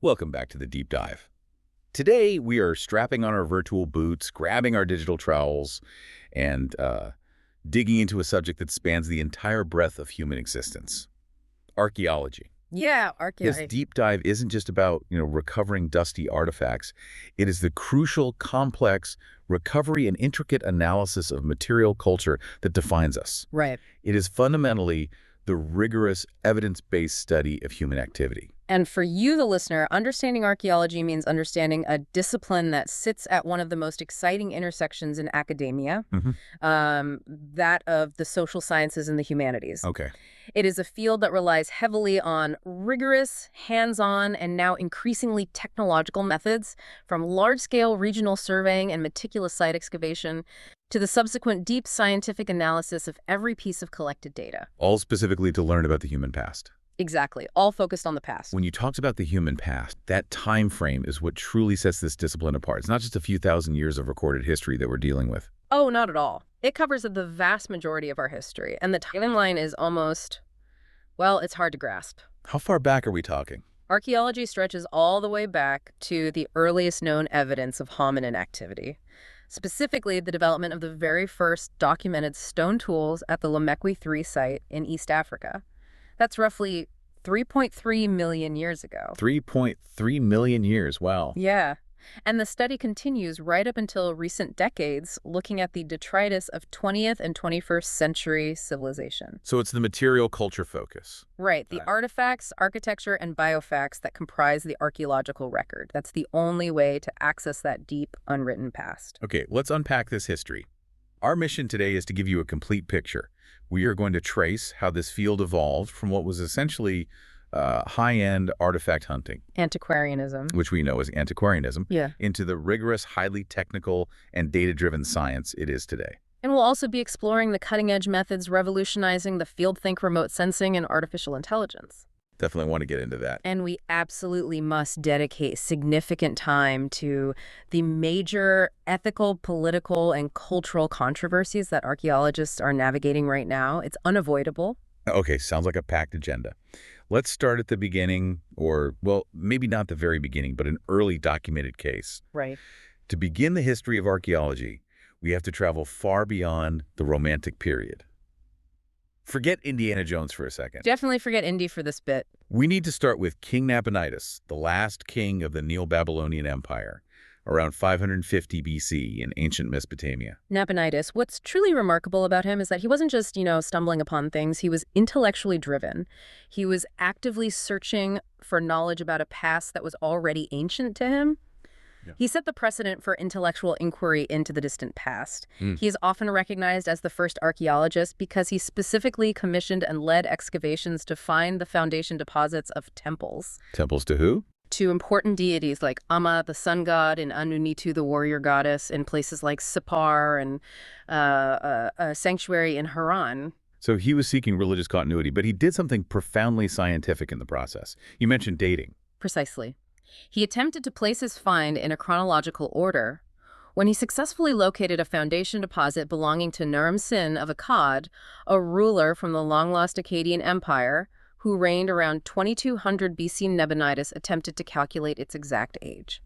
Welcome back to the Deep Dive. Today, we are strapping on our virtual boots, grabbing our digital trowels, and digging into a subject that spans the entire breadth of human existence: archaeology. Yeah, This archaeology. deep dive isn't just about, recovering dusty artifacts. It is the crucial, complex recovery and intricate analysis of material culture that defines us. Right. It is fundamentally the rigorous, evidence-based study of human activity. And for you, the listener, understanding archaeology means understanding a discipline that sits at one of the most exciting intersections in academia, Mhm. that of the social sciences and the humanities. Okay. It is a field that relies heavily on rigorous, hands-on, and now increasingly technological methods, from large-scale regional surveying and meticulous site excavation to the subsequent deep scientific analysis of every piece of collected data. All specifically to learn about the human past. Exactly, all focused on the past. When you talked about the human past, that time frame is what truly sets this discipline apart. It's not just a few thousand years of recorded history that we're dealing with. Oh, not at all. It covers the vast majority of our history, and the timeline is almost, well, it's hard to grasp. How far back are we talking? Archaeology stretches all the way back to the earliest known evidence of hominin activity, specifically the development of the very first documented stone tools at the Lemekwi 3 site in East Africa. That's roughly 3.3 million years ago. 3.3 million years, wow. Yeah. And the study continues right up until recent decades, looking at the detritus of 20th and 21st century civilization. So it's the material culture focus. Right, the Right. artifacts, architecture, and biofacts that comprise the archaeological record. That's the only way to access that deep, unwritten past. Okay, let's unpack this history. Our mission today is to give you a complete picture. We are going to trace how this field evolved from what was essentially high-end artifact hunting, Antiquarianism. which we know as antiquarianism, Yeah. into the rigorous, highly technical, and data-driven science it is today. And we'll also be exploring the cutting-edge methods revolutionizing the field think remote sensing and artificial intelligence. Definitely want to get into that. And we absolutely must dedicate significant time to the major ethical, political, and cultural controversies that archaeologists are navigating right now. It's unavoidable. Okay, sounds like a packed agenda. Let's start at the beginning, or, well, maybe not the very beginning, but an early documented case. Right. To begin the history of archaeology, we have to travel far beyond the Romantic period. Forget Indiana Jones for a second. Definitely forget Indy for this bit. We need to start with King Nabonidus, the last king of the Neo-Babylonian Empire, around 550 BC in ancient Mesopotamia. Nabonidus, what's truly remarkable about him is that he wasn't just, stumbling upon things. He was intellectually driven. He was actively searching for knowledge about a past that was already ancient to him. Yeah. He set the precedent for intellectual inquiry into the distant past. Mm. He is often recognized as the first archaeologist because he specifically commissioned and led excavations to find the foundation deposits of temples Temples to who? to important deities like Amma, the sun god, and Anu-Nitu, the warrior goddess, in places like Sippar and a sanctuary in Haran. So he was seeking religious continuity, but he did something profoundly scientific in the process. You mentioned dating. Precisely. He attempted to place his find in a chronological order. When he successfully located a foundation deposit belonging to Naram-Sin of Akkad, a ruler from the long-lost Akkadian Empire, who reigned around 2200 BC, Nabonidus attempted to calculate its exact age.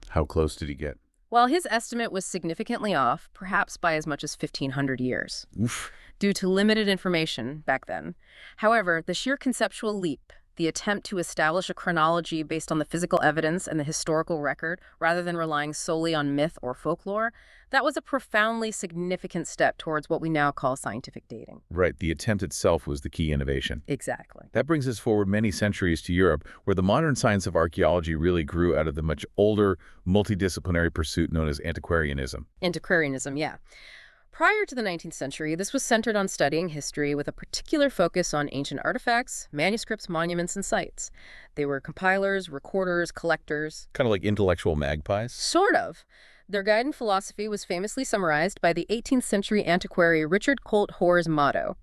How close did he get? While his estimate was significantly off, perhaps by as much as 1500 years, Oof. due to limited information back then. However, the sheer conceptual leap, the attempt to establish a chronology based on the physical evidence and the historical record, rather than relying solely on myth or folklore, that was a profoundly significant step towards what we now call scientific dating. Right, the attempt itself was the key innovation. Exactly. That brings us forward many centuries to Europe, where the modern science of archaeology really grew out of the much older, multidisciplinary pursuit known as antiquarianism. Antiquarianism, yeah. Prior to the 19th century, this was centered on studying history with a particular focus on ancient artifacts, manuscripts, monuments, and sites. They were compilers, recorders, collectors. Kind of like intellectual magpies? Sort of. Their guiding philosophy was famously summarized by the 18th century antiquary Richard Colt Hoare's motto: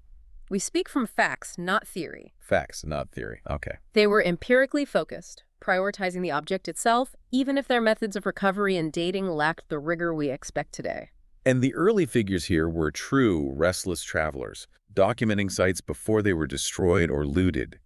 "We speak from facts, not theory." Facts, not theory. Okay. They were empirically focused, prioritizing the object itself, even if their methods of recovery and dating lacked the rigor we expect today. And the early figures here were true restless travelers, documenting sites before they were destroyed or looted.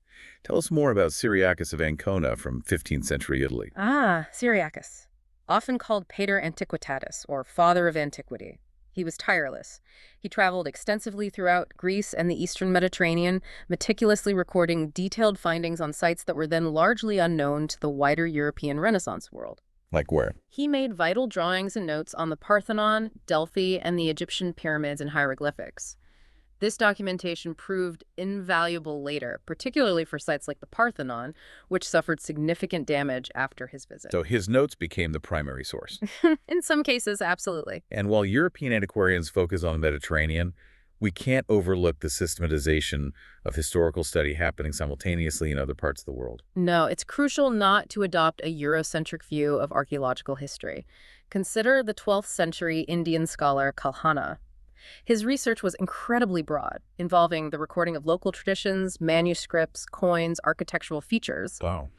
Tell us more about Cyriacus of Ancona from 15th century Italy. Ah, Cyriacus, often called Pater Antiquitatis, or Father of Antiquity. He was tireless. He traveled extensively throughout Greece and the eastern Mediterranean, meticulously recording detailed findings on sites that were then largely unknown to the wider European Renaissance world. Like where? He made vital drawings and notes on the Parthenon, Delphi, and the Egyptian pyramids and hieroglyphics. This documentation proved invaluable later, particularly for sites like the Parthenon, which suffered significant damage after his visit. So his notes became the primary source. In some cases, absolutely. And while European antiquarians focus on the Mediterranean, we can't overlook the systematization of historical study happening simultaneously in other parts of the world. No, it's crucial not to adopt a Eurocentric view of archaeological history. Consider the 12th century Indian scholar Kalhana. His research was incredibly broad, involving the recording of local traditions, manuscripts, coins, architectural features. Wow.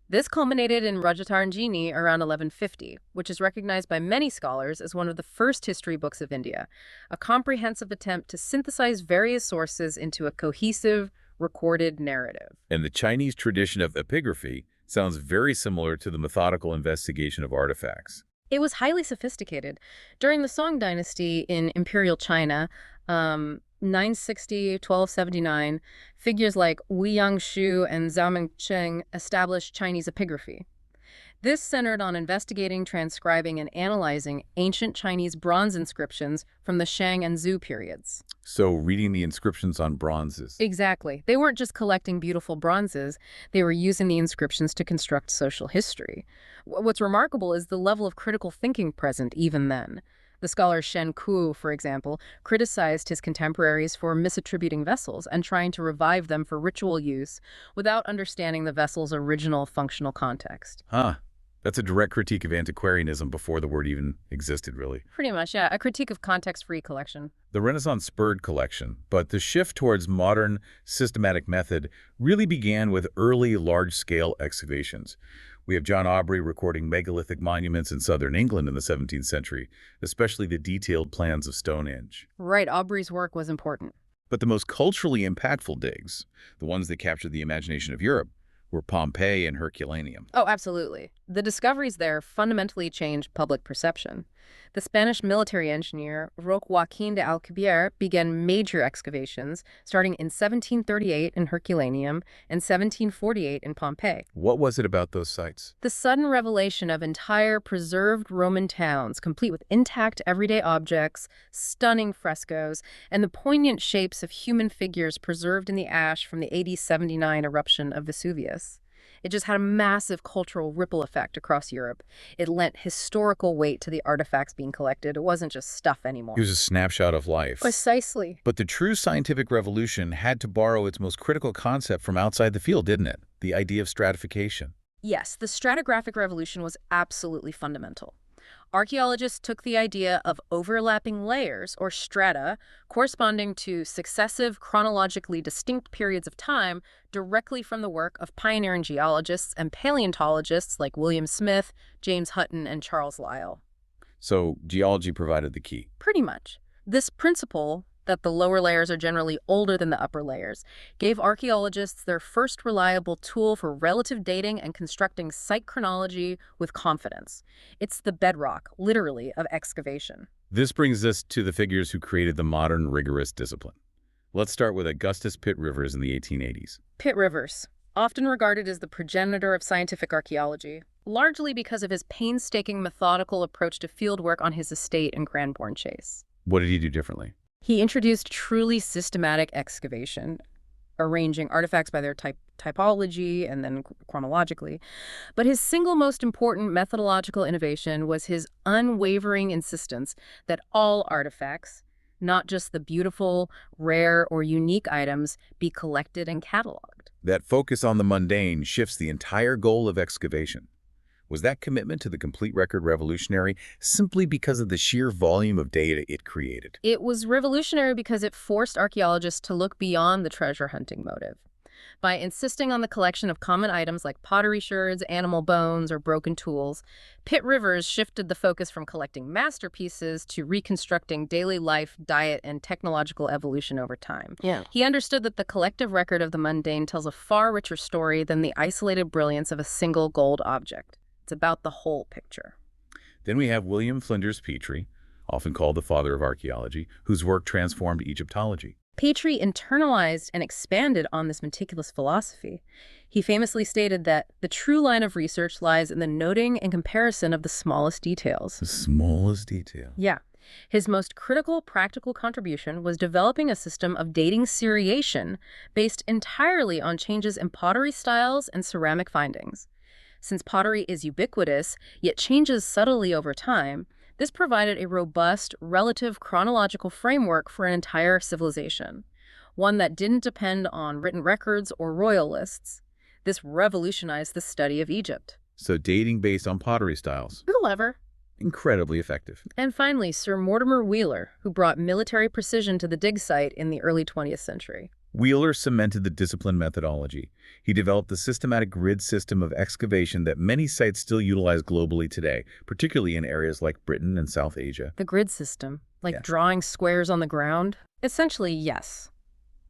This culminated in Rajatarangini around 1150, which is recognized by many scholars as one of the first history books of India, a comprehensive attempt to synthesize various sources into a cohesive, recorded narrative. And the Chinese tradition of epigraphy sounds very similar to the methodical investigation of artifacts. It was highly sophisticated. During the Song dynasty in Imperial China, 960, 1279, figures like Wu Yangshu and Zhao Mengcheng established Chinese epigraphy. This centered on investigating, transcribing, and analyzing ancient Chinese bronze inscriptions from the Shang and Zhou periods. So reading the inscriptions on bronzes. Exactly. They weren't just collecting beautiful bronzes, they were using the inscriptions to construct social history. What's remarkable is the level of critical thinking present even then. The scholar Shen Ku, for example, criticized his contemporaries for misattributing vessels and trying to revive them for ritual use without understanding the vessel's original functional context. Huh. That's a direct critique of antiquarianism before the word even existed, really. Pretty much, yeah. A critique of context-free collection. The Renaissance spurred collection, but the shift towards modern, systematic method really began with early, large-scale excavations. We have John Aubrey recording megalithic monuments in southern England in the 17th century, especially the detailed plans of Stonehenge. Right, Aubrey's work was important. But the most culturally impactful digs, the ones that captured the imagination of Europe, were Pompeii and Herculaneum. Oh, absolutely. The discoveries there fundamentally changed public perception. The Spanish military engineer Roque Joaquin de Alcubierre began major excavations starting in 1738 in Herculaneum and 1748 in Pompeii. What was it about those sites? The sudden revelation of entire preserved Roman towns, complete with intact everyday objects, stunning frescoes, and the poignant shapes of human figures preserved in the ash from the AD 79 eruption of Vesuvius. It just had a massive cultural ripple effect across Europe. It lent historical weight to the artifacts being collected. It wasn't just stuff anymore. It was a snapshot of life. Precisely. But the true scientific revolution had to borrow its most critical concept from outside the field, didn't it? The idea of stratification. Yes, the stratigraphic revolution was absolutely fundamental. Archaeologists took the idea of overlapping layers, or strata, corresponding to successive chronologically distinct periods of time directly from the work of pioneering geologists and paleontologists like William Smith, James Hutton, and Charles Lyell. So geology provided the key. Pretty much. This principle, that the lower layers are generally older than the upper layers, gave archaeologists their first reliable tool for relative dating and constructing site chronology with confidence. It's the bedrock, literally, of excavation. This brings us to the figures who created the modern rigorous discipline. Let's start with Augustus Pitt Rivers in the 1880s. Pitt Rivers, often regarded as the progenitor of scientific archaeology, largely because of his painstaking methodical approach to fieldwork on his estate in Cranbourne Chase. What did he do differently? He introduced truly systematic excavation, arranging artifacts by their typology and then chronologically. But his single most important methodological innovation was his unwavering insistence that all artifacts, not just the beautiful, rare, or unique items, be collected and cataloged. That focus on the mundane shifts the entire goal of excavation. Was that commitment to the complete record revolutionary simply because of the sheer volume of data it created? It was revolutionary because it forced archaeologists to look beyond the treasure hunting motive. By insisting on the collection of common items like pottery sherds, animal bones, or broken tools, Pitt Rivers shifted the focus from collecting masterpieces to reconstructing daily life, diet, and technological evolution over time. Yeah. He understood that the collective record of the mundane tells a far richer story than the isolated brilliance of a single gold object. It's about the whole picture. Then we have William Flinders Petrie, often called the father of archaeology, whose work transformed Egyptology. Petrie internalized and expanded on this meticulous philosophy. He famously stated that the true line of research lies in the noting and comparison of the smallest details. The smallest detail. Yeah. His most critical practical contribution was developing a system of dating seriation based entirely on changes in pottery styles and ceramic findings. Since pottery is ubiquitous, yet changes subtly over time, this provided a robust, relative chronological framework for an entire civilization, one that didn't depend on written records or royal lists. This revolutionized the study of Egypt. So dating based on pottery styles. Clever. Incredibly effective. And finally, Sir Mortimer Wheeler, who brought military precision to the dig site in the early 20th century. Wheeler cemented the discipline methodology. He developed the systematic grid system of excavation that many sites still utilize globally today, particularly in areas like Britain and South Asia. The grid system, like Yeah. drawing squares on the ground? Essentially, yes.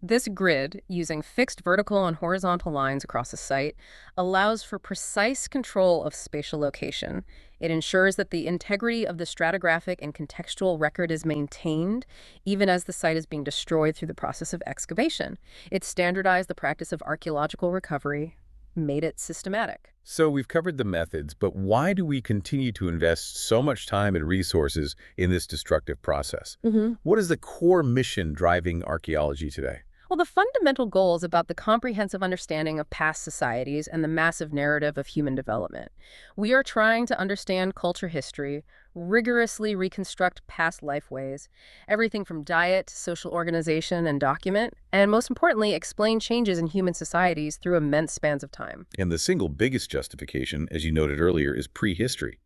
This grid, using fixed vertical and horizontal lines across a site, allows for precise control of spatial location. It ensures that the integrity of the stratigraphic and contextual record is maintained, even as the site is being destroyed through the process of excavation. It standardized the practice of archaeological recovery, made it systematic. So we've covered the methods, but why do we continue to invest so much time and resources in this destructive process? What is the core mission driving archaeology today? Well, the fundamental goal is about the comprehensive understanding of past societies and the massive narrative of human development. We are trying to understand culture history, rigorously reconstruct past lifeways, everything from diet to social organization and document, and most importantly, explain changes in human societies through immense spans of time. And the single biggest justification, as you noted earlier, is prehistory.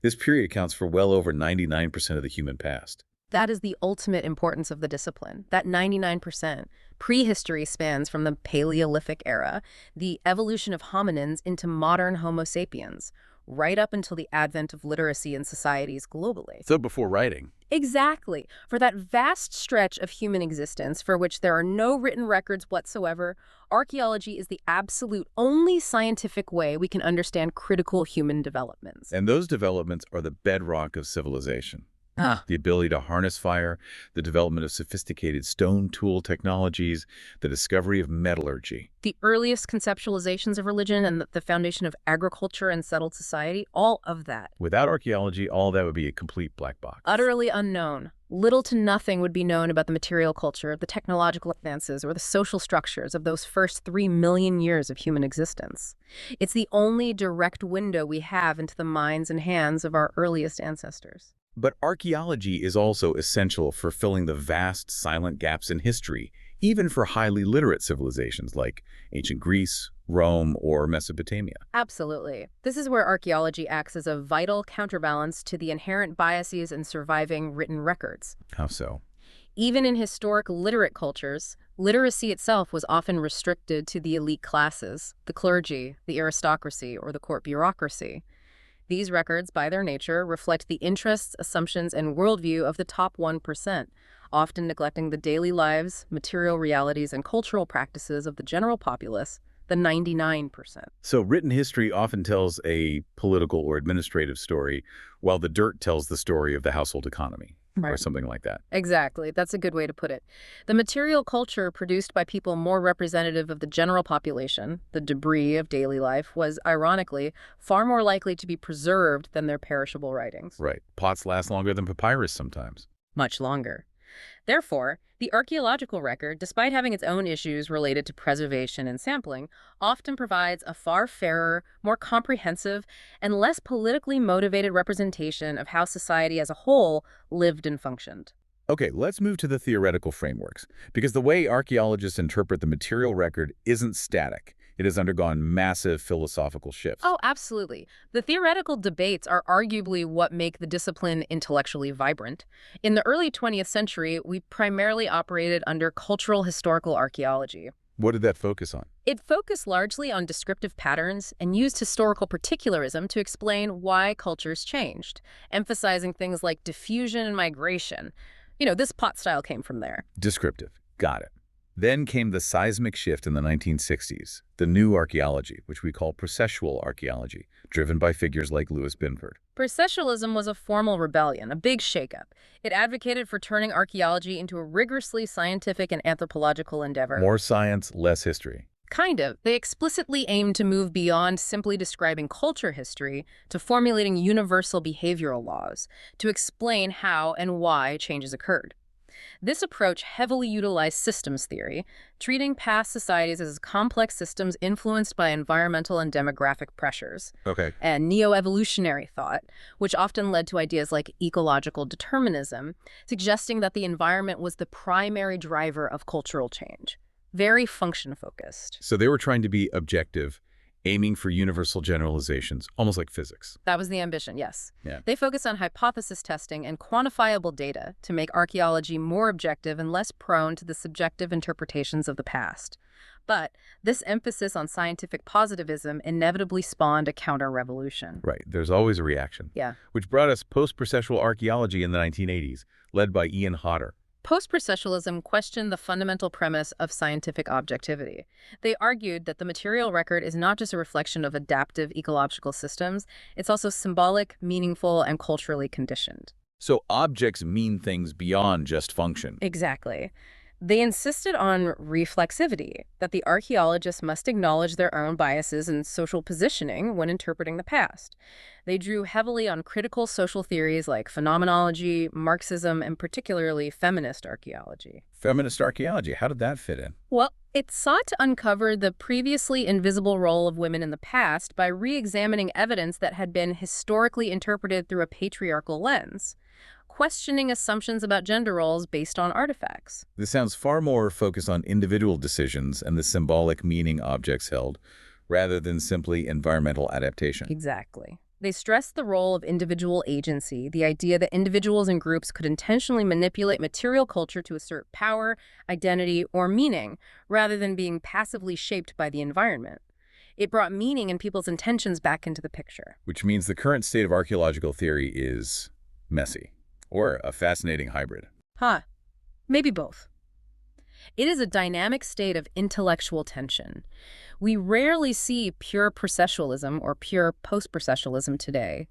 This period accounts for well over 99% of the human past. That is the ultimate importance of the discipline, that 99%. Prehistory spans from the Paleolithic era, the evolution of hominins into modern Homo sapiens, right up until the advent of literacy in societies globally. So before writing. Exactly. For that vast stretch of human existence for which there are no written records whatsoever, archaeology is the absolute only scientific way we can understand critical human developments. And those developments are the bedrock of civilization. The ability to harness fire, the development of sophisticated stone tool technologies, the discovery of metallurgy. The earliest conceptualizations of religion and the foundation of agriculture and settled society, all of that. Without archaeology, all that would be a complete black box. Utterly unknown. Little to nothing would be known about the material culture, the technological advances, or the social structures of those first 3 million years of human existence. It's the only direct window we have into the minds and hands of our earliest ancestors. But archaeology is also essential for filling the vast, silent gaps in history, even for highly literate civilizations like ancient Greece, Rome, or Mesopotamia. Absolutely. This is where archaeology acts as a vital counterbalance to the inherent biases in surviving written records. How so? Even in historic literate cultures, literacy itself was often restricted to the elite classes, the clergy, the aristocracy, or the court bureaucracy. These records, by their nature, reflect the interests, assumptions, and worldview of the top 1%, often neglecting the daily lives, material realities, and cultural practices of the general populace, the 99%. So written history often tells a political or administrative story, while the dirt tells the story of the household economy, or something like that. Exactly. That's a good way to put it. The material culture produced by people more representative of the general population, the debris of daily life, was, ironically, far more likely to be preserved than their perishable writings. Right. Pots last longer than papyrus sometimes. Much longer. Therefore, the archaeological record, despite having its own issues related to preservation and sampling, often provides a far fairer, more comprehensive, and less politically motivated representation of how society as a whole lived and functioned. Okay, let's move to the theoretical frameworks, because the way archaeologists interpret the material record isn't static. It has undergone massive philosophical shifts. Oh, absolutely. The theoretical debates are arguably what make the discipline intellectually vibrant. In the early 20th century, we primarily operated under cultural historical archaeology. What did that focus on? It focused largely on descriptive patterns and used historical particularism to explain why cultures changed, emphasizing things like diffusion and migration. This pot style came from there. Descriptive. Got it. Then came the seismic shift in the 1960s, the new archaeology, which we call processual archaeology, driven by figures like Louis Binford. Processualism was a formal rebellion, a big shakeup. It advocated for turning archaeology into a rigorously scientific and anthropological endeavor. More science, less history. Kind of. They explicitly aimed to move beyond simply describing culture history to formulating universal behavioral laws to explain how and why changes occurred. This approach heavily utilized systems theory, treating past societies as complex systems influenced by environmental and demographic pressures. Okay. And neo-evolutionary thought, which often led to ideas like ecological determinism, suggesting that the environment was the primary driver of cultural change. Very function-focused. So they were trying to be objective, aiming for universal generalizations, almost like physics. That was the ambition, yes. Yeah. They focused on hypothesis testing and quantifiable data to make archaeology more objective and less prone to the subjective interpretations of the past. But this emphasis on scientific positivism inevitably spawned a counter-revolution. Right. There's always a reaction. Yeah. Which brought us post-processual archaeology in the 1980s, led by Ian Hodder. Post-processualism questioned the fundamental premise of scientific objectivity. They argued that the material record is not just a reflection of adaptive ecological systems, it's also symbolic, meaningful, and culturally conditioned. So objects mean things beyond just function. Exactly. They insisted on reflexivity, that the archaeologists must acknowledge their own biases and social positioning when interpreting the past. They drew heavily on critical social theories like phenomenology, Marxism, and particularly feminist archaeology. Feminist archaeology, how did that fit in? Well, it sought to uncover the previously invisible role of women in the past by re-examining evidence that had been historically interpreted through a patriarchal lens, questioning assumptions about gender roles based on artifacts. This sounds far more focused on individual decisions and the symbolic meaning objects held, rather than simply environmental adaptation. Exactly. They stressed the role of individual agency, the idea that individuals and groups could intentionally manipulate material culture to assert power, identity, or meaning, rather than being passively shaped by the environment. It brought meaning and people's intentions back into the picture. Which means the current state of archaeological theory is messy, or a fascinating hybrid. Maybe both. It is a dynamic state of intellectual tension. We rarely see pure processualism or pure post-processualism today.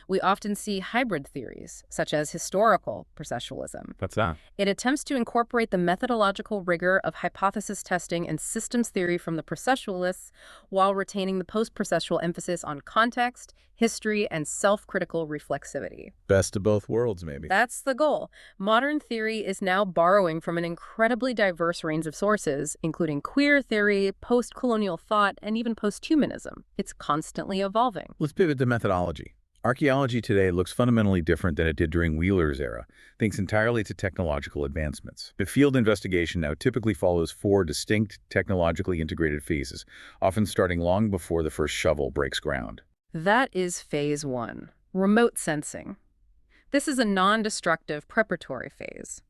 We often see hybrid theories, such as historical processualism. What's that? It attempts to incorporate the methodological rigor of hypothesis testing and systems theory from the processualists while retaining the post-processual emphasis on context, history, and self-critical reflexivity. Best of both worlds, maybe. That's the goal. Modern theory is now borrowing from an incredibly diverse range of sources, including queer theory, post-colonial thought, and even post-humanism. It's constantly evolving. Let's pivot to methodology. Archaeology today looks fundamentally different than it did during Wheeler's era, thanks entirely to technological advancements. The field investigation now typically follows 4 distinct, technologically integrated phases, often starting long before the first shovel breaks ground. That is phase 1, remote sensing. This is a non-destructive preparatory phase.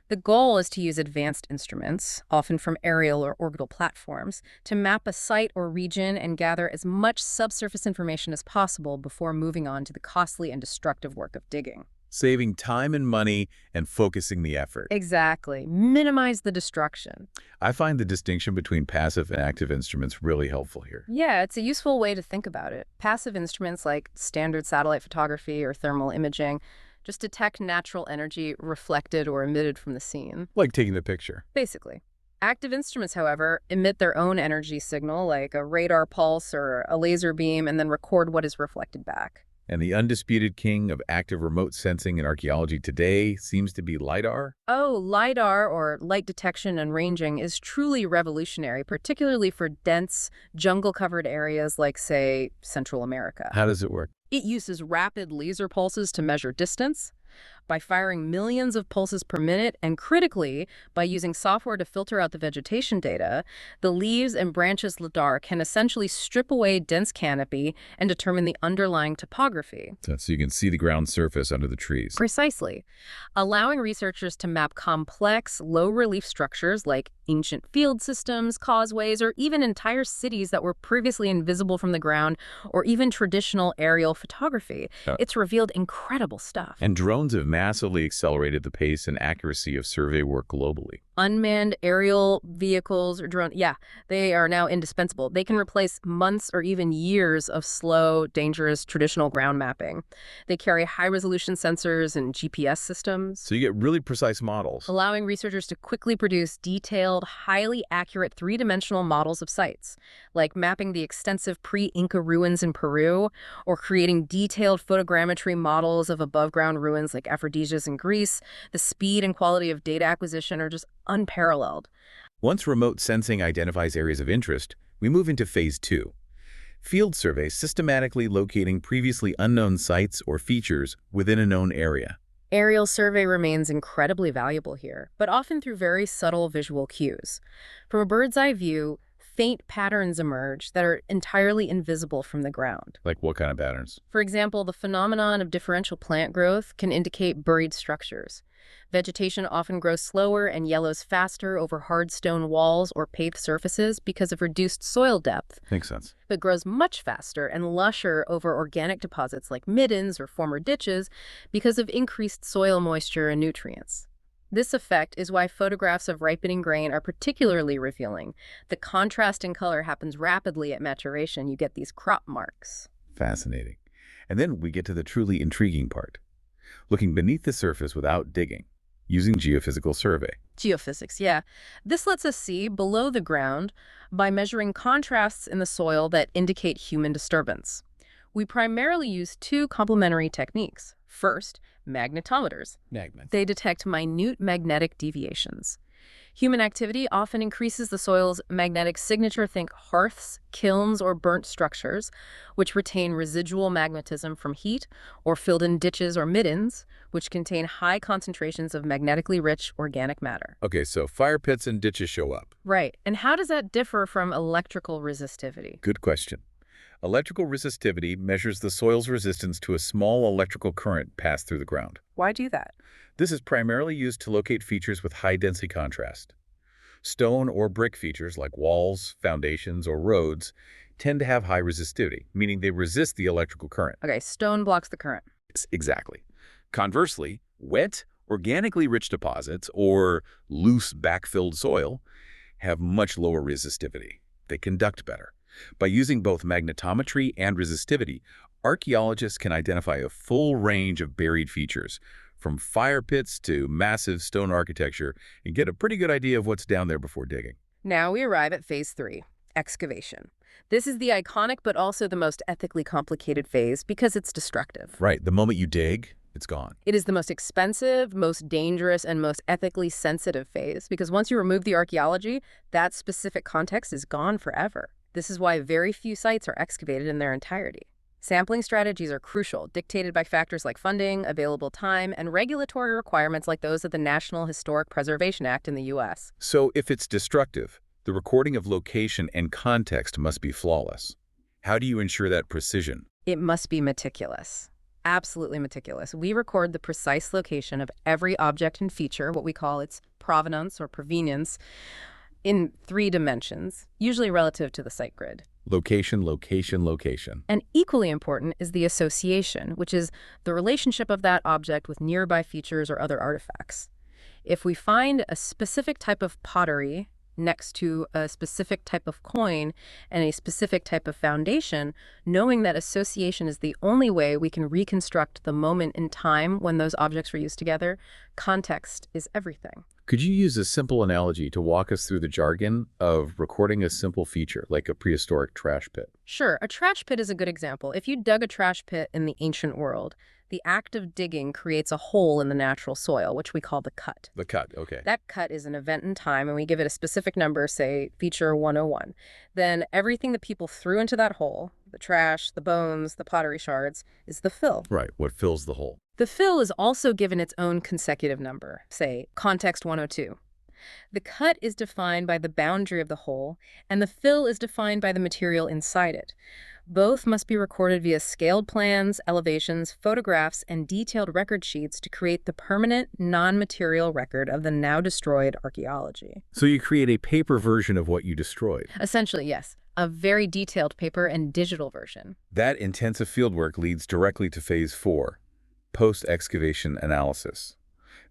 The goal is to use advanced instruments, often from aerial or orbital platforms, to map a site or region and gather as much subsurface information as possible before moving on to the costly and destructive work of digging. Saving time and money and focusing the effort. Exactly. Minimize the destruction. I find the distinction between passive and active instruments really helpful here. Yeah, it's a useful way to think about it. Passive instruments like standard satellite photography or thermal imaging just detect natural energy reflected or emitted from the scene. Like taking the picture. Basically. Active instruments, however, emit their own energy signal, like a radar pulse or a laser beam, and then record what is reflected back. And the undisputed king of active remote sensing in archaeology today seems to be LiDAR? Oh, LiDAR, or light detection and ranging, is truly revolutionary, particularly for dense, jungle-covered areas like, say, Central America. How does it work? It uses rapid laser pulses to measure distance. by firing millions of pulses per minute, and critically, by using software to filter out the vegetation data, the leaves and branches lidar can essentially strip away dense canopy and determine the underlying topography. So you can see the ground surface under the trees. Precisely, allowing researchers to map complex, low-relief structures like ancient field systems, causeways, or even entire cities that were previously invisible from the ground, or even traditional aerial photography. It's revealed incredible stuff. And drones have massively accelerated the pace and accuracy of survey work globally. Unmanned aerial vehicles or drones, yeah, they are now indispensable. They can replace months or even years of slow, dangerous, traditional ground mapping. They carry high-resolution sensors and GPS systems, So you get really precise models. allowing researchers to quickly produce detailed, highly accurate three-dimensional models of sites, like mapping the extensive pre-Inca ruins in Peru, or creating detailed photogrammetry models of above-ground ruins like Aphrodisias in Greece. The speed and quality of data acquisition are just unparalleled. Once remote sensing identifies areas of interest, we move into Phase 2. Field surveys systematically locating previously unknown sites or features within a known area. Aerial survey remains incredibly valuable here, but often through very subtle visual cues. From a bird's eye view, faint patterns emerge that are entirely invisible from the ground. Like what kind of patterns? For example, the phenomenon of differential plant growth can indicate buried structures. Vegetation often grows slower and yellows faster over hard stone walls or paved surfaces because of reduced soil depth, Makes sense. but grows much faster and lusher over organic deposits like middens or former ditches because of increased soil moisture and nutrients. This effect is why photographs of ripening grain are particularly revealing. The contrast in color happens rapidly at maturation. You get these crop marks. Fascinating. And then we get to the truly intriguing part. Looking beneath the surface without digging, using geophysical survey. Geophysics, yeah. This lets us see below the ground by measuring contrasts in the soil that indicate human disturbance. We primarily use two complementary techniques. First, magnetometers. They detect minute magnetic deviations. Human activity often increases the soil's magnetic signature, think hearths, kilns, or burnt structures, which retain residual magnetism from heat, or filled-in ditches or middens, which contain high concentrations of magnetically rich organic matter. Okay, so fire pits and ditches show up. Right. And how does that differ from electrical resistivity? Good question. Electrical resistivity measures the soil's resistance to a small electrical current passed through the ground. Why do that? This is primarily used to locate features with high-density contrast. Stone or brick features like walls, foundations, or roads tend to have high resistivity, meaning they resist the electrical current. Okay, stone blocks the current. Exactly. Conversely, wet, organically rich deposits or loose backfilled soil have much lower resistivity. They conduct better. By using both magnetometry and resistivity, archaeologists can identify a full range of buried features, from fire pits to massive stone architecture, and get a pretty good idea of what's down there before digging. Now we arrive at phase 3, excavation. This is the iconic but also the most ethically complicated phase because it's destructive. Right, the moment you dig, it's gone. It is the most expensive, most dangerous, and most ethically sensitive phase because once you remove the archaeology, that specific context is gone forever. This is why very few sites are excavated in their entirety. Sampling strategies are crucial, dictated by factors like funding, available time, and regulatory requirements like those of the National Historic Preservation Act in the U.S. So if it's destructive, the recording of location and context must be flawless. How do you ensure that precision? It must be meticulous. Absolutely meticulous. We record the precise location of every object and feature, what we call its provenance or provenience, in 3 dimensions, usually relative to the site grid. Location, location, location. And equally important is the association, which is the relationship of that object with nearby features or other artifacts. If we find a specific type of pottery next to a specific type of coin and a specific type of foundation, knowing that association is the only way we can reconstruct the moment in time when those objects were used together, context is everything. Could you use a simple analogy to walk us through the jargon of recording a simple feature, like a prehistoric trash pit? Sure, a trash pit is a good example. If you dug a trash pit in the ancient world, the act of digging creates a hole in the natural soil, which we call the cut. The cut, okay. That cut is an event in time, and we give it a specific number, say feature 101. Then everything that people threw into that hole, the trash, the bones, the pottery shards, is the fill. Right, what fills the hole. The fill is also given its own consecutive number, say, context 102. The cut is defined by the boundary of the hole, and the fill is defined by the material inside it. Both must be recorded via scaled plans, elevations, photographs, and detailed record sheets to create the permanent, non-material record of the now destroyed archaeology. So you create a paper version of what you destroyed. Essentially, yes, a very detailed paper and digital version. That intensive fieldwork leads directly to Phase 4, post-excavation analysis.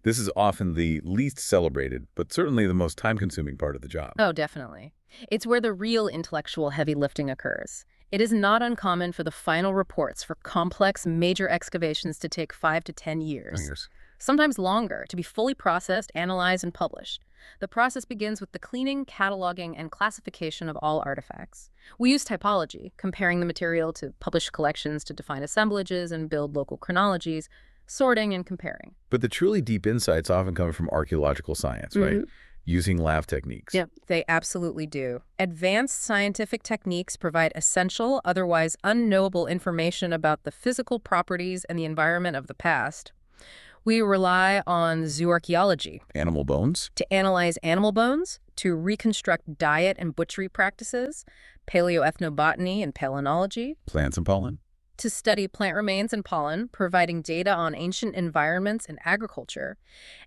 This is often the least celebrated, but certainly the most time-consuming part of the job. Oh, definitely. It's where the real intellectual heavy lifting occurs. It is not uncommon for the final reports for complex, major excavations to take 5 to 10 years. Sometimes longer, to be fully processed, analyzed, and published. The process begins with the cleaning, cataloging, and classification of all artifacts. We use typology, comparing the material to published collections to define assemblages and build local chronologies, sorting and comparing. But the truly deep insights often come from archaeological science, right? Using lab techniques. Yep, they absolutely do. Advanced scientific techniques provide essential, otherwise unknowable information about the physical properties and the environment of the past. We rely on zooarchaeology. Animal bones? To analyze animal bones, to reconstruct diet and butchery practices, paleoethnobotany and palynology. Plants and pollen? To study plant remains and pollen, providing data on ancient environments and agriculture,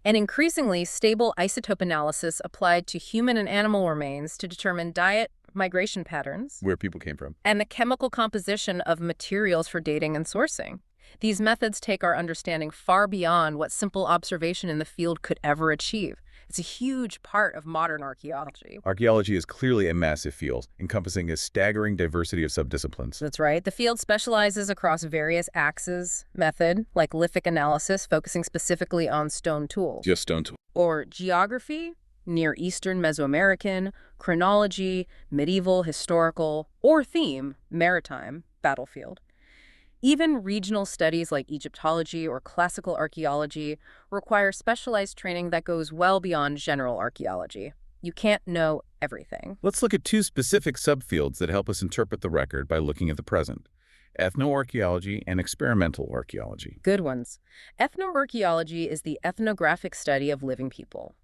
and increasingly stable isotope analysis applied to human and animal remains to determine diet, migration patterns, Where people came from. and the chemical composition of materials for dating and sourcing. These methods take our understanding far beyond what simple observation in the field could ever achieve. It's a huge part of modern archaeology. Archaeology is clearly a massive field, encompassing a staggering diversity of subdisciplines. That's right. The field specializes across various axes, method, like lithic analysis, focusing specifically on stone tools. Just stone tools. Or geography, Near Eastern Mesoamerican, chronology, medieval, historical, or theme, maritime, battlefield. Even regional studies like Egyptology or classical archaeology require specialized training that goes well beyond general archaeology. You can't know everything. Let's look at two specific subfields that help us interpret the record by looking at the present: ethnoarchaeology and experimental archaeology. Good ones. Ethnoarchaeology is the ethnographic study of living people.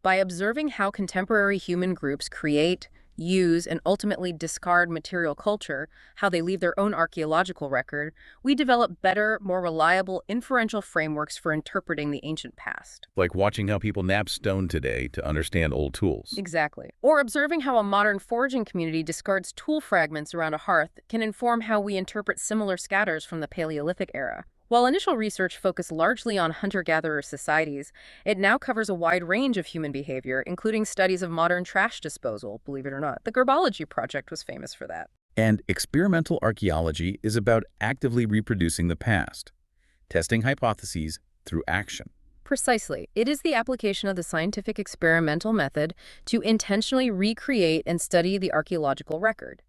By observing how contemporary human groups create, use, and ultimately discard material culture, how they leave their own archaeological record, we develop better, more reliable inferential frameworks for interpreting the ancient past. Like watching how people nap stone today to understand old tools. Exactly. Or observing how a modern foraging community discards tool fragments around a hearth can inform how we interpret similar scatters from the Paleolithic era. While initial research focused largely on hunter-gatherer societies, it now covers a wide range of human behavior, including studies of modern trash disposal, believe it or not. The Gerbology project was famous for that. And experimental archaeology is about actively reproducing the past, testing hypotheses through action. Precisely. It is the application of the scientific experimental method to intentionally recreate and study the archaeological record.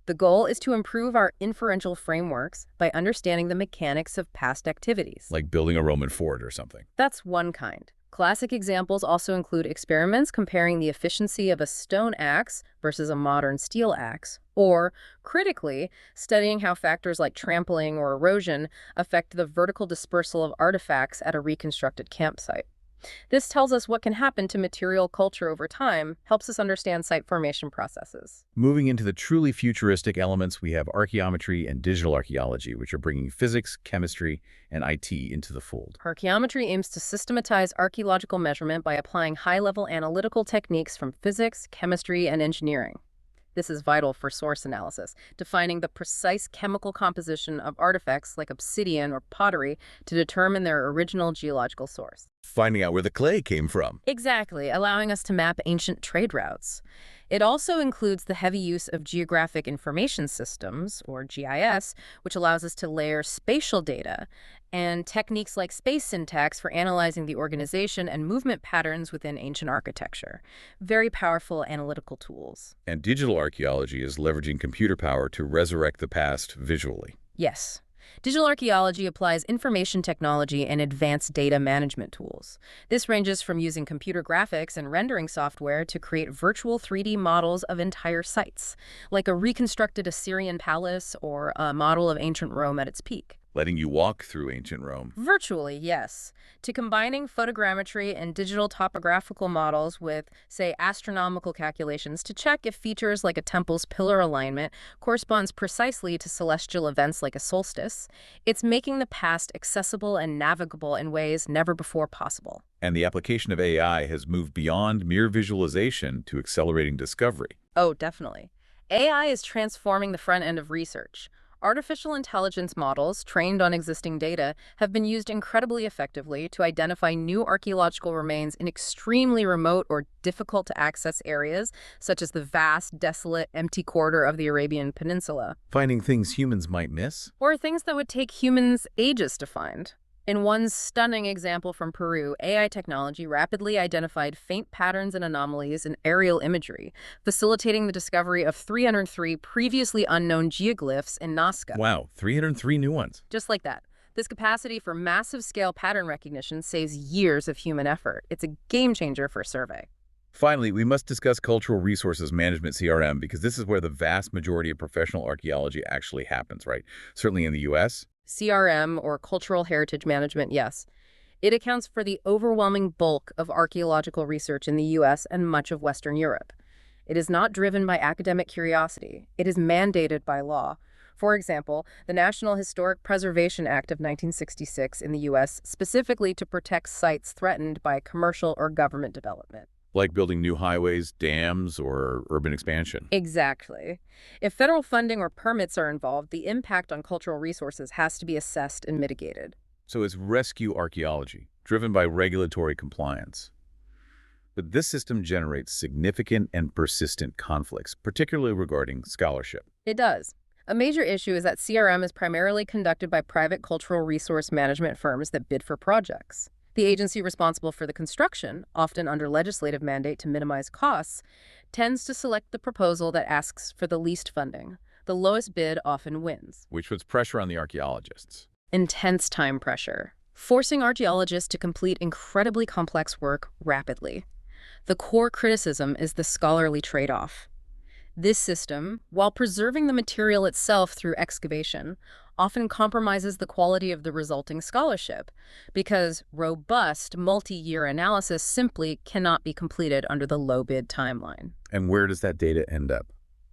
The goal is to improve our inferential frameworks by understanding the mechanics of past activities. Like building a Roman fort or something. That's one kind. Classic examples also include experiments comparing the efficiency of a stone axe versus a modern steel axe, or, critically, studying how factors like trampling or erosion affect the vertical dispersal of artifacts at a reconstructed campsite. This tells us what can happen to material culture over time, helps us understand site formation processes. Moving into the truly futuristic elements, we have archaeometry and digital archaeology, which are bringing physics, chemistry, and IT into the fold. Archaeometry aims to systematize archaeological measurement by applying high-level analytical techniques from physics, chemistry, and engineering. This is vital for source analysis, defining the precise chemical composition of artifacts like obsidian or pottery to determine their original geological source. Finding out where the clay came from. Exactly, allowing us to map ancient trade routes. It also includes the heavy use of geographic information systems, or GIS, which allows us to layer spatial data, and techniques like space syntax for analyzing the organization and movement patterns within ancient architecture. Very powerful analytical tools. And digital archaeology is leveraging computer power to resurrect the past visually. Yes. Digital archaeology applies information technology and advanced data management tools. This ranges from using computer graphics and rendering software to create virtual 3D models of entire sites, like a reconstructed Assyrian palace or a model of ancient Rome at its peak. letting you walk through ancient Rome. Virtually, yes. To combining photogrammetry and digital topographical models with, say, astronomical calculations to check if features like a temple's pillar alignment corresponds precisely to celestial events like a solstice, it's making the past accessible and navigable in ways never before possible. And the application of AI has moved beyond mere visualization to accelerating discovery. Oh, definitely. AI is transforming the front end of research. Artificial intelligence models trained on existing data have been used incredibly effectively to identify new archaeological remains in extremely remote or difficult to access areas, such as the vast, desolate, empty corridor of the Arabian Peninsula. Finding things humans might miss? Or things that would take humans ages to find. In one stunning example from Peru, AI technology rapidly identified faint patterns and anomalies in aerial imagery, facilitating the discovery of 303 previously unknown geoglyphs in Nazca. Wow, 303 new ones. Just like that. This capacity for massive-scale pattern recognition saves years of human effort. It's a game-changer for a survey. Finally, we must discuss cultural resources management, CRM, because this is where the vast majority of professional archaeology actually happens, right? Certainly in the U.S., CRM, or Cultural Heritage Management, yes. It accounts for the overwhelming bulk of archaeological research in the U.S. and much of Western Europe. It is not driven by academic curiosity. It is mandated by law. For example, the National Historic Preservation Act of 1966 in the U.S. specifically to protect sites threatened by commercial or government development. like building new highways, dams, or urban expansion. Exactly. If federal funding or permits are involved, the impact on cultural resources has to be assessed and mitigated. So it's rescue archaeology, driven by regulatory compliance. But this system generates significant and persistent conflicts, particularly regarding scholarship. It does. A major issue is that CRM is primarily conducted by private cultural resource management firms that bid for projects. The agency responsible for the construction, often under legislative mandate to minimize costs, tends to select the proposal that asks for the least funding. The lowest bid often wins. Which puts pressure on the archaeologists. Intense time pressure, forcing archaeologists to complete incredibly complex work rapidly. The core criticism is the scholarly trade-off. This system, while preserving the material itself through excavation, often compromises the quality of the resulting scholarship because robust, multi-year analysis simply cannot be completed under the low-bid timeline. And where does that data end up?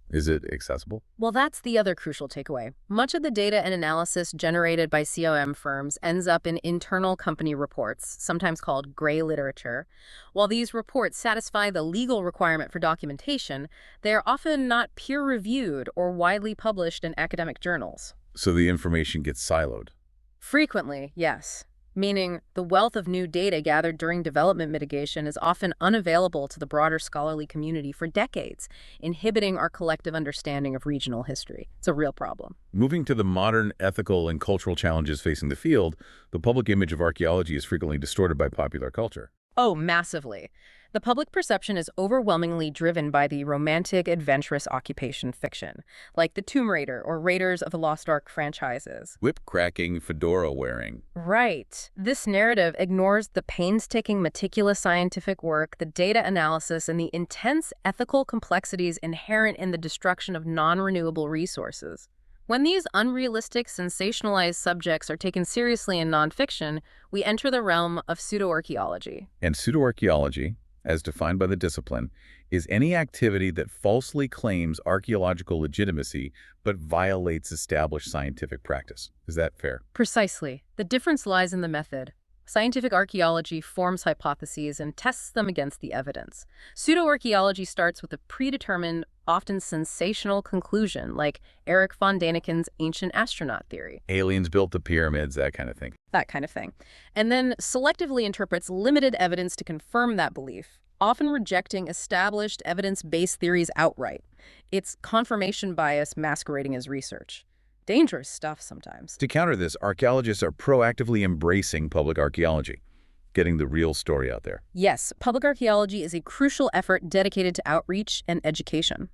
Is it accessible? Well, that's the other crucial takeaway. Much of the data and analysis generated by COM firms ends up in internal company reports, sometimes called gray literature. While these reports satisfy the legal requirement for documentation, they are often not peer-reviewed or widely published in academic journals. So the information gets siloed. Frequently, yes. Meaning the wealth of new data gathered during development mitigation is often unavailable to the broader scholarly community for decades, inhibiting our collective understanding of regional history. It's a real problem. Moving to the modern ethical and cultural challenges facing the field, the public image of archaeology is frequently distorted by popular culture. Oh, massively. The public perception is overwhelmingly driven by the romantic, adventurous occupation fiction, like the Tomb Raider or Raiders of the Lost Ark franchises. Whip-cracking, fedora-wearing. Right. This narrative ignores the painstaking, meticulous scientific work, the data analysis, and the intense ethical complexities inherent in the destruction of non-renewable resources. When these unrealistic, sensationalized subjects are taken seriously in nonfiction, we enter the realm of pseudoarchaeology. And pseudoarchaeology, as defined by the discipline, is any activity that falsely claims archaeological legitimacy but violates established scientific practice. Is that fair? Precisely. The difference lies in the method. Scientific archaeology forms hypotheses and tests them against the evidence. Pseudoarchaeology starts with a predetermined, often sensational conclusion, like Erich von Daniken's ancient astronaut theory. Aliens built the pyramids, that kind of thing. That kind of thing. And then selectively interprets limited evidence to confirm that belief, often rejecting established evidence-based theories outright. It's confirmation bias masquerading as research. Dangerous stuff sometimes. To counter this, archaeologists are proactively embracing public archaeology, getting the real story out there. Yes, public archaeology is a crucial effort dedicated to outreach and education.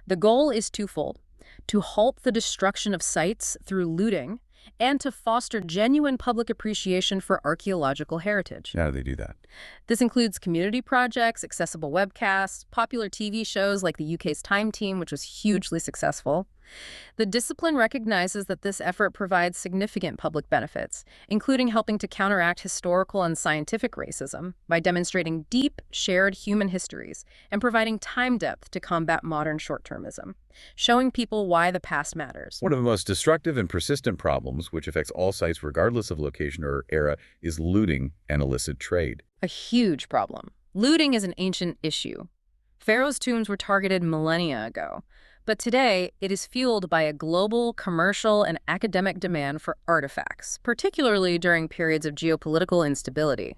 The goal is twofold: to halt the destruction of sites through looting and to foster genuine public appreciation for archaeological heritage. How do they do that? This includes community projects, accessible webcasts, popular TV shows like the UK's Time Team, which was hugely successful. The discipline recognizes that this effort provides significant public benefits, including helping to counteract historical and scientific racism by demonstrating deep, shared human histories and providing time depth to combat modern short-termism, showing people why the past matters. One of the most destructive and persistent problems, which affects all sites regardless of location or era, is looting and illicit trade. A huge problem. Looting is an ancient issue. Pharaoh's tombs were targeted millennia ago, but today it is fueled by a global, commercial, and academic demand for artifacts, particularly during periods of geopolitical instability.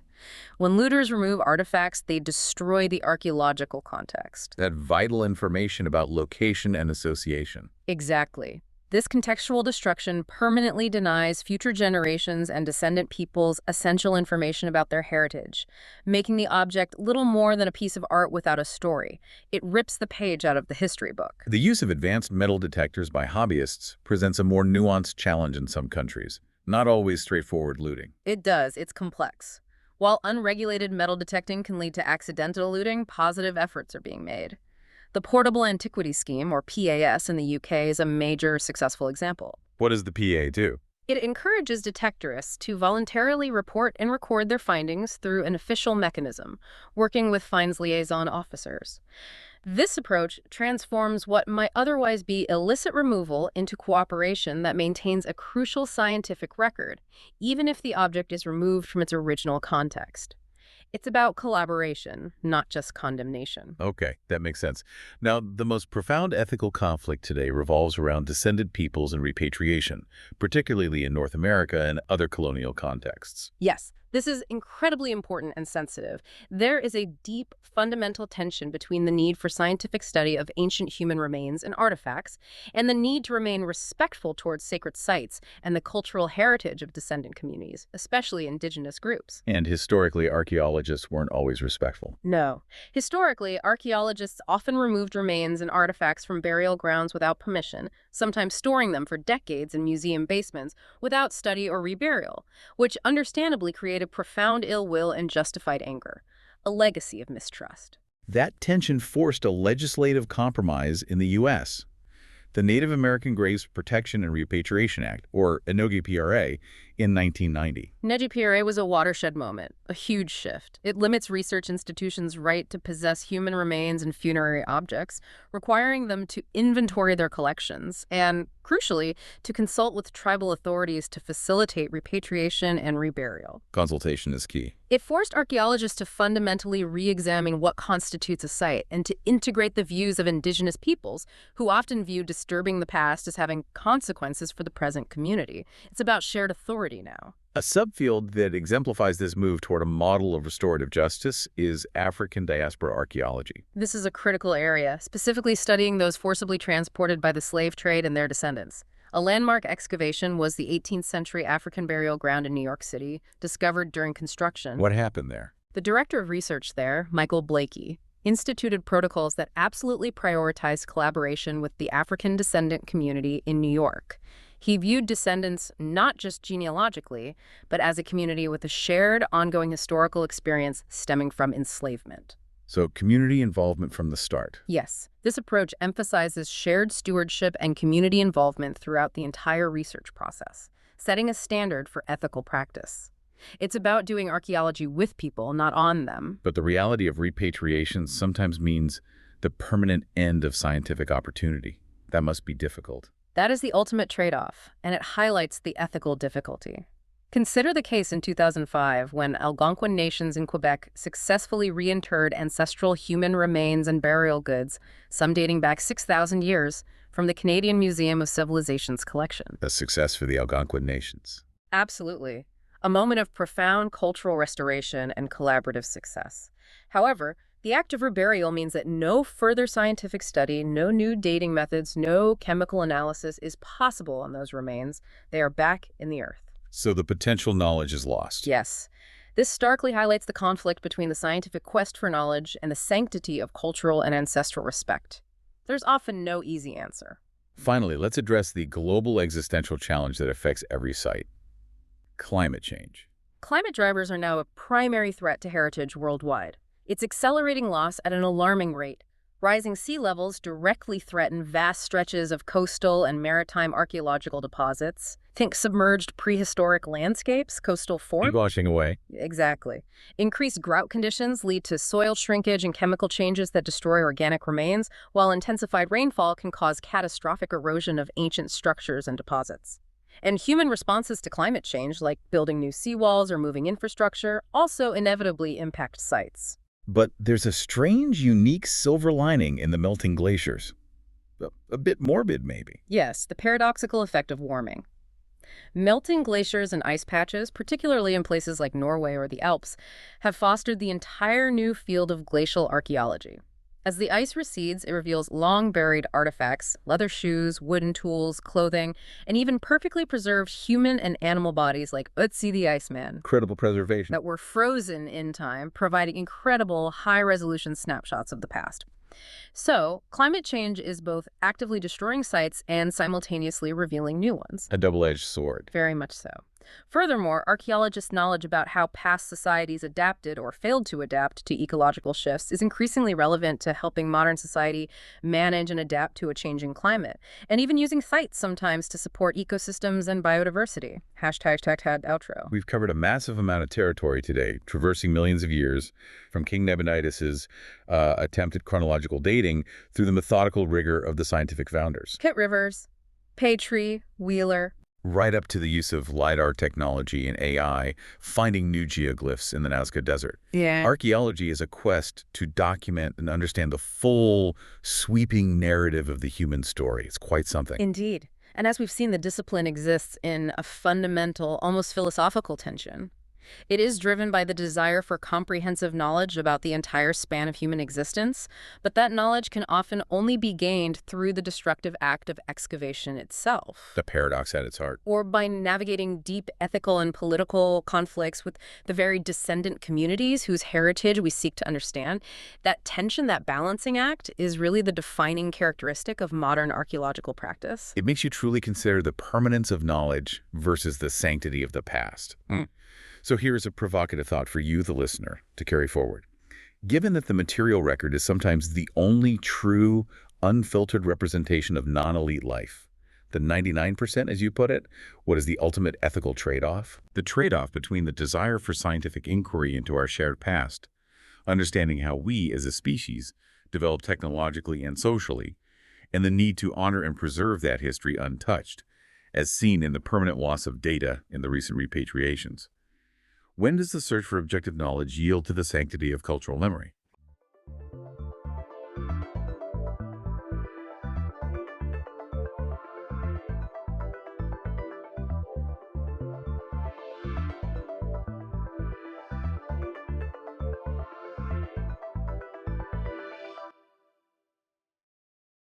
When looters remove artifacts, they destroy the archaeological context. That vital information about location and association. Exactly. This contextual destruction permanently denies future generations and descendant peoples essential information about their heritage, making the object little more than a piece of art without a story. It rips the page out of the history book. The use of advanced metal detectors by hobbyists presents a more nuanced challenge in some countries, not always straightforward looting. It does. It's complex. While unregulated metal detecting can lead to accidental looting, positive efforts are being made. The Portable Antiquity Scheme, or PAS, in the UK is a major successful example. What does the PA do? It encourages detectorists to voluntarily report and record their findings through an official mechanism, working with finds liaison officers. This approach transforms what might otherwise be illicit removal into cooperation that maintains a crucial scientific record, even if the object is removed from its original context. It's about collaboration, not just condemnation. Okay, that makes sense. Now, the most profound ethical conflict today revolves around descended peoples and repatriation, particularly in North America and other colonial contexts. Yes, this is incredibly important and sensitive. There is a deep, fundamental tension between the need for scientific study of ancient human remains and artifacts and the need to remain respectful towards sacred sites and the cultural heritage of descendant communities, especially indigenous groups. And historically, archaeologists weren't always respectful. No. Historically, archaeologists often removed remains and artifacts from burial grounds without permission, sometimes storing them for decades in museum basements without study or reburial, which understandably created profound ill will and justified anger, a legacy of mistrust. That tension forced a legislative compromise in the U.S. The Native American Graves Protection and Repatriation Act, or NOGPRA, in 1990. NOGPRA was a watershed moment, a huge shift. It limits research institutions' right to possess human remains and funerary objects, requiring them to inventory their collections and, crucially, to consult with tribal authorities to facilitate repatriation and reburial. Consultation is key. It forced archaeologists to fundamentally re-examine what constitutes a site and to integrate the views of indigenous peoples, who often view disturbing the past as having consequences for the present community. It's about shared authority now. A subfield that exemplifies this move toward a model of restorative justice is African diaspora archaeology. This is a critical area, specifically studying those forcibly transported by the slave trade and their descendants. A landmark excavation was the 18th century African burial ground in New York City, discovered during construction. What happened there? The director of research there, Michael Blakey, instituted protocols that absolutely prioritized collaboration with the African descendant community in New York. He viewed descendants not just genealogically, but as a community with a shared, ongoing historical experience stemming from enslavement. So community involvement from the start. Yes, this approach emphasizes shared stewardship and community involvement throughout the entire research process, setting a standard for ethical practice. It's about doing archaeology with people, not on them. But the reality of repatriation sometimes means the permanent end of scientific opportunity. That must be difficult. That is the ultimate trade-off, and it highlights the ethical difficulty. Consider the case in 2005 when Algonquin nations in Quebec successfully reinterred ancestral human remains and burial goods, some dating back 6,000 years, from the Canadian Museum of Civilization's collection. A success for the Algonquin nations. Absolutely. A moment of profound cultural restoration and collaborative success. However, the act of reburial means that no further scientific study, no new dating methods, no chemical analysis is possible on those remains. They are back in the earth. So the potential knowledge is lost. Yes. This starkly highlights the conflict between the scientific quest for knowledge and the sanctity of cultural and ancestral respect. There's often no easy answer. Finally, let's address the global existential challenge that affects every site. Climate change. Climate drivers are now a primary threat to heritage worldwide. It's accelerating loss at an alarming rate. Rising sea levels directly threaten vast stretches of coastal and maritime archaeological deposits. Think submerged prehistoric landscapes, coastal Keep forest. washing away. Exactly. Increased drought conditions lead to soil shrinkage and chemical changes that destroy organic remains, while intensified rainfall can cause catastrophic erosion of ancient structures and deposits. And human responses to climate change, like building new seawalls or moving infrastructure, also inevitably impact sites. But there's a strange, unique silver lining in the melting glaciers. A bit morbid, maybe. Yes, the paradoxical effect of warming. Melting glaciers and ice patches, particularly in places like Norway or the Alps, have fostered the entire new field of glacial archaeology. As the ice recedes, it reveals long-buried artifacts, leather shoes, wooden tools, clothing, and even perfectly preserved human and animal bodies like Ötzi the Iceman Incredible preservation. that were frozen in time, providing incredible high-resolution snapshots of the past. So, climate change is both actively destroying sites and simultaneously revealing new ones. A double-edged sword. Very much so. Furthermore, archaeologists' knowledge about how past societies adapted or failed to adapt to ecological shifts is increasingly relevant to helping modern society manage and adapt to a changing climate, and even using sites sometimes to support ecosystems and biodiversity. #tag outro. We've covered a massive amount of territory today, traversing millions of years, from King Nabonidus' attempted chronological dating through the methodical rigor of the scientific founders. Kit Rivers, Patry, Wheeler. Right up to the use of LiDAR technology and AI, finding new geoglyphs in the Nazca Desert. Yeah. Archaeology is a quest to document and understand the full, sweeping narrative of the human story. It's quite something. Indeed. And as we've seen, the discipline exists in a fundamental, almost philosophical tension. It is driven by the desire for comprehensive knowledge about the entire span of human existence, but that knowledge can often only be gained through the destructive act of excavation itself, The paradox at its heart. or by navigating deep ethical and political conflicts with the very descendant communities whose heritage we seek to understand. That tension, that balancing act, is really the defining characteristic of modern archaeological practice. It makes you truly consider the permanence of knowledge versus the sanctity of the past. So here's a provocative thought for you, the listener, to carry forward. Given that the material record is sometimes the only true, unfiltered representation of non-elite life, the 99%, as you put it, what is the ultimate ethical trade-off? The trade-off between the desire for scientific inquiry into our shared past, understanding how we, as a species, develop technologically and socially, and the need to honor and preserve that history untouched, as seen in the permanent loss of data in the recent repatriations. When does the search for objective knowledge yield to the sanctity of cultural memory?